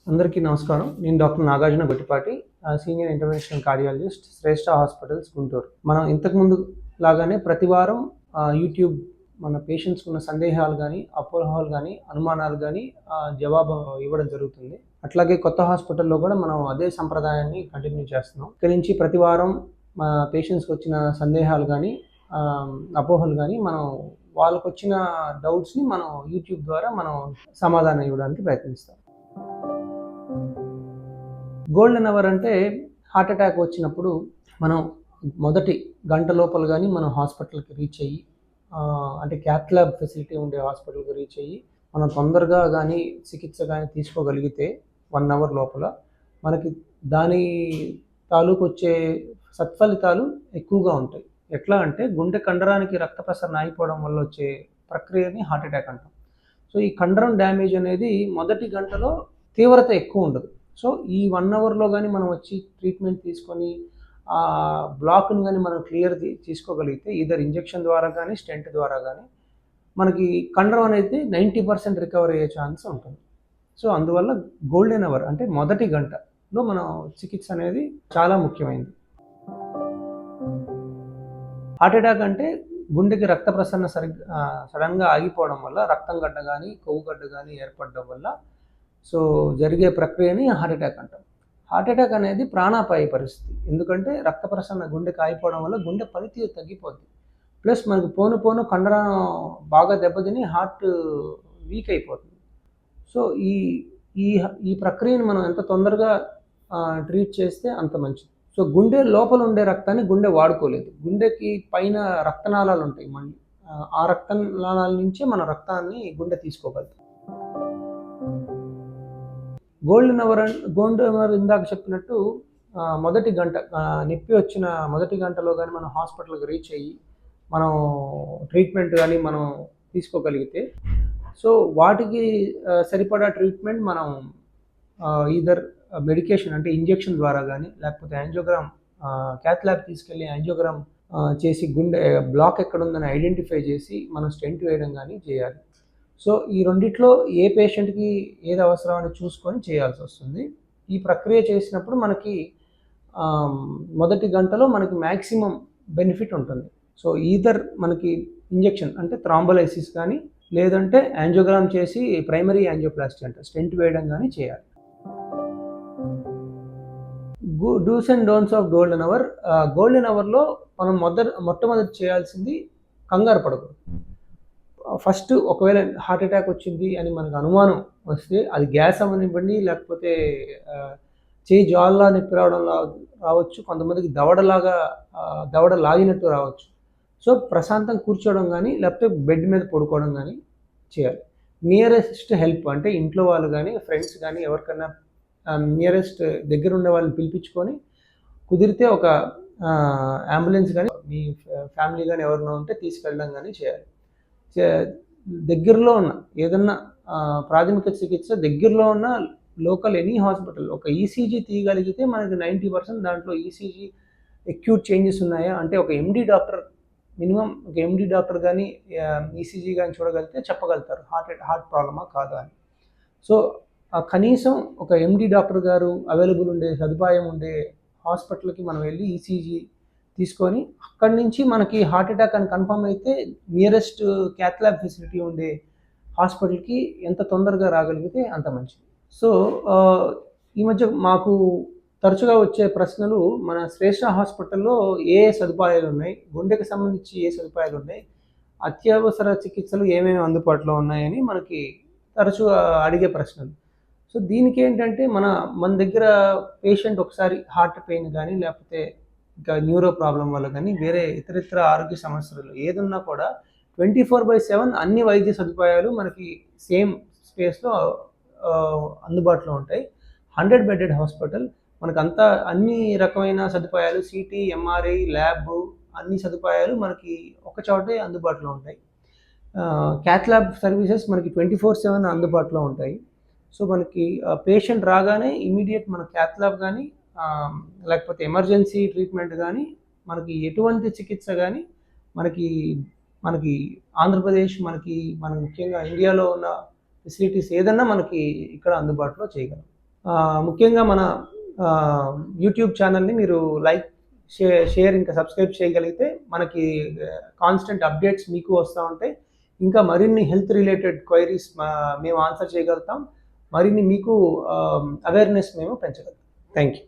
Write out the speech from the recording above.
అందరికీ నమస్కారం. నేను doctor Nagarjuna Gottipati, senior interventional cardiologist, Shreshtha hospitals, Guntur. మనం ఇంతకుముందు లాగానే ప్రతి వారం యూట్యూబ్ మన పేషెంట్స్‌కి ఉన్న సందేహాలు గానీ, అపోహలు గానీ, అనుమానాలు గానీ జవాబు ఇవ్వడం జరుగుతుంది. అట్లాగే కొత్త హాస్పిటల్‌లో కూడా మనం అదే సంప్రదాయాన్ని కంటిన్యూ చేస్తున్నాం. ఇక్కడి నుంచి ప్రతి వారం మా పేషెంట్స్‌కి వచ్చిన సందేహాలు గానీ, అపోహలు గానీ, మనం వాళ్ళకొచ్చిన డౌట్స్‌ని మనం యూట్యూబ్ ద్వారా మనం సమాధానం ఇవ్వడానికి ప్రయత్నిస్తాం. గోల్డెన్ అవర్ అంటే హార్ట్ అటాక్ వచ్చినప్పుడు మనం మొదటి గంట లోపల కానీ మనం హాస్పిటల్కి రీచ్ అయ్యి, అంటే క్యాత్ ల్యాబ్ ఫెసిలిటీ ఉండే హాస్పిటల్కి రీచ్ అయ్యి మనం తొందరగా కానీ చికిత్స కానీ తీసుకోగలిగితే 1 అవర్ లోపల మనకి దాని తాలూకు వచ్చే సత్ఫలితాలు ఎక్కువగా ఉంటాయి. ఎట్లా అంటే గుండె కండరానికి రక్త ప్రసరణ ఆగిపోవడం వల్ల వచ్చే ప్రక్రియని హార్ట్ అటాక్ అంటాం. సో ఈ కండరం డ్యామేజ్ అనేది మొదటి గంటలో తీవ్రత ఎక్కువ ఉండదు. సో ఈ 1 అవర్‌లో గానీ మనం వచ్చి ట్రీట్మెంట్ తీసుకొని బ్లాక్‌ని గానీ మనం తీసుకోగలిగితే ఈథర్ ఇంజెక్షన్ ద్వారా గానీ, స్టెంట్ ద్వారా గానీ మనకి కండరం అనేది 90% రికవర్ అయ్యే ఛాన్స్ ఉంటుంది. సో అందువల్ల గోల్డెన్ అవర్ అంటే మొదటి గంటలో మనం చికిత్స అనేది చాలా ముఖ్యమైనది. హార్ట్ అటాక్ అంటే గుండెకి రక్త ప్రసరణ సడన్‌గా ఆగిపోవడం వల్ల రక్తం గడ్డ గానీ, కొవ్వు గడ్డ గానీ ఏర్పడడం వల్ల సో జరిగే ప్రక్రియని హార్ట్ అటాక్ అంటాం. హార్ట్ అటాక్ అనేది ప్రాణాపాయ పరిస్థితి. ఎందుకంటే రక్త ప్రసరణ గుండెకి ఆగిపోవడం వల్ల గుండె పనితీరు తగ్గిపోద్ది. ప్లస్ మనకు పోను పోను కండరం బాగా దెబ్బతిని హార్ట్ వీక్ అయిపోతుంది. సో ఈ ఈ ఈ ప్రక్రియను మనం ఎంత తొందరగా ట్రీట్ చేస్తే అంత మంచిది. సో గుండె లోపల ఉండే రక్తాన్ని గుండె వాడుకోలేదు. గుండెకి పైన రక్తనాళాలు ఉంటాయి మళ్ళీ. ఆ రక్తనాళాల నుంచే మన రక్తాన్ని గుండె తీసుకోగలుగుతుంది. గోల్డెన్ అవర్ ఇందాక చెప్పినట్టు మొదటి గంట నొప్పి వచ్చిన మొదటి గంటలో గానీ మనం హాస్పిటల్‌కి రీచ్ అయ్యి, మనం ట్రీట్మెంట్ గానీ మనం తీసుకోగలిగితే, సో వాటికి సరిపడా ట్రీట్మెంట్ మనం ఈథర్ మెడికేషన్ అంటే ఇంజెక్షన్ ద్వారా గానీ, లేకపోతే యాంజియోగ్రామ్ క్యాత్ ల్యాబ్ తీసుకెళ్ళి యాంజియోగ్రామ్ చేసి గుండె బ్లాక్ ఎక్కడుందని ఐడెంటిఫై చేసి మనం స్టెంట్ వేయడం గానీ చేయాలి. సో ఈ రెండిట్లో ఏ పేషెంట్‌కి ఏది అవసరం అని చూసుకొని చేయాల్సొస్తుంది. ఈ ప్రక్రియ చేసినప్పుడు మనకి మొదటి గంటలో మనకి మాక్సిమం బెనిఫిట్ ఉంటుంది. సో ఈథర్ మనకి ఇంజెక్షన్ అంటే థ్రాంబోలైసిస్ కానీ, లేదంటే యాంజియోగ్రామ్ చేసి ప్రైమరీ యాంజియోప్లాస్టీ అంటే స్టెంట్ వేయడం గానీ చేయాలి. Dos and don'ts of golden hour. Golden అవర్‌లో మనం మొట్టమొదటి చేయాల్సింది కంగారు పడకూడదు. ఫస్ట్ ఒకవేళ హార్ట్ అటాక్ వచ్చింది అని మనకు అనుమానం వస్తే అది గ్యాస్ అవ్వనివ్వండి, లేకపోతే చేయి జారులా నొప్పి రావచ్చు. కొంతమందికి దవడ లాగినట్టు రావచ్చు. సో ప్రశాంతంగా కూర్చోవడం గానీ, లేకపోతే బెడ్ మీద పడుకోవడం గానీ చేయాలి. నియరెస్ట్ హెల్ప్ అంటే ఇంట్లో వాళ్ళు గానీ, ఫ్రెండ్స్ గానీ ఎవరికన్నా నియరెస్ట్ దగ్గరుండే వాళ్ళని పిలిపించుకొని, కుదిరితే ఒక అంబులెన్స్ గానీ, మీ ఫ్యామిలీ గానీ ఎవరైనా ఉంటే తీసుకెళ్ళడం గానీ చేయాలి. దగ్గరలో ఉన్న ఏదన్నా ప్రాథమిక చికిత్స దగ్గరలో ఉన్న లోకల్ ఎనీ హాస్పిటల్ ఒక ఈసీజీ తీయగలిగితే మనకి 90% దాంట్లో ఈసీజీ అక్యూట్ చేంజెస్ ఉన్నాయా అంటే ఒక ఎండీ డాక్టర్ మినిమం ఒక ఎండీ డాక్టర్ కానీ ఈసీజీ కానీ చూడగలిగితే చెప్పగలుగుతారు హార్ట్ ప్రాబ్లమా కాదా అని. సో కనీసం ఒక ఎండీ డాక్టర్ గారు అవైలబుల్ ఉండే సదుపాయం ఉండే హాస్పిటల్కి మనం వెళ్ళి ఈసీజీ తీసుకొని అక్కడి నుంచి మనకి హార్ట్ అటాక్ అని కన్ఫర్మ్ అయితే నియరెస్ట్ క్యాత్ ల్యాబ్ ఫెసిలిటీ ఉండే హాస్పిటల్కి ఎంత తొందరగా రాగలిగితే అంత మంచిది. సో ఈ మధ్య మాకు తరచుగా వచ్చే ప్రశ్నలు మన శ్రేష్ఠ హాస్పిటల్‌లో ఏ సదుపాయాలు ఉన్నాయి, గుండెకి సంబంధించి ఏ సదుపాయాలు ఉన్నాయి, అత్యవసర చికిత్సలు ఏమేమి అందుబాటులో ఉన్నాయని మనకి తరచుగా అడిగే ప్రశ్నలు. సో దీనికి ఏంటంటే మన దగ్గర పేషెంట్ ఒకసారి హార్ట్ పెయిన్ కానీ లేకపోతే ఇంకా న్యూరో ప్రాబ్లమ్ వల్ల కానీ వేరే ఇతరితర ఆరోగ్య సమస్యలు ఏదున్నా కూడా 24/7 అన్ని వైద్య సదుపాయాలు మనకి సేమ్ స్పేస్‌లో అందుబాటులో ఉంటాయి. 100 బెడెడ్ హాస్పిటల్ మనకంతా అన్ని రకమైన సదుపాయాలు సీటీ, ఎంఆర్ఐ, ల్యాబ్ అన్ని సదుపాయాలు మనకి ఒక చోటే అందుబాటులో ఉంటాయి. క్యాత్ ల్యాబ్ సర్వీసెస్ మనకి 24/7 అందుబాటులో ఉంటాయి. సో మనకి పేషెంట్ రాగానే ఇమ్మీడియేట్ మన క్యాత్ ల్యాబ్ కానీ లేకపోతే ఎమర్జెన్సీ ట్రీట్మెంట్ కానీ మనకి ఎటువంటి చికిత్స కానీ మనకి ఆంధ్రప్రదేశ్ మన ముఖ్యంగా ఇండియాలో ఉన్న ఫెసిలిటీస్ ఏదన్నా మనకి ఇక్కడ అందుబాటులో చేయగలం. ముఖ్యంగా మన యూట్యూబ్ ఛానల్ని మీరు లైక్, షేర్ ఇంకా సబ్స్క్రైబ్ చేయగలిగితే మనకి కాన్స్టెంట్ అప్డేట్స్ మీకు వస్తూ ఉంటాయి. ఇంకా మరిన్ని హెల్త్ రిలేటెడ్ క్వైరీస్ మేము ఆన్సర్ చేయగలుగుతాం. మరిన్ని మీకు అవేర్నెస్ మేము పెంచగలుగుతాం. Thank you.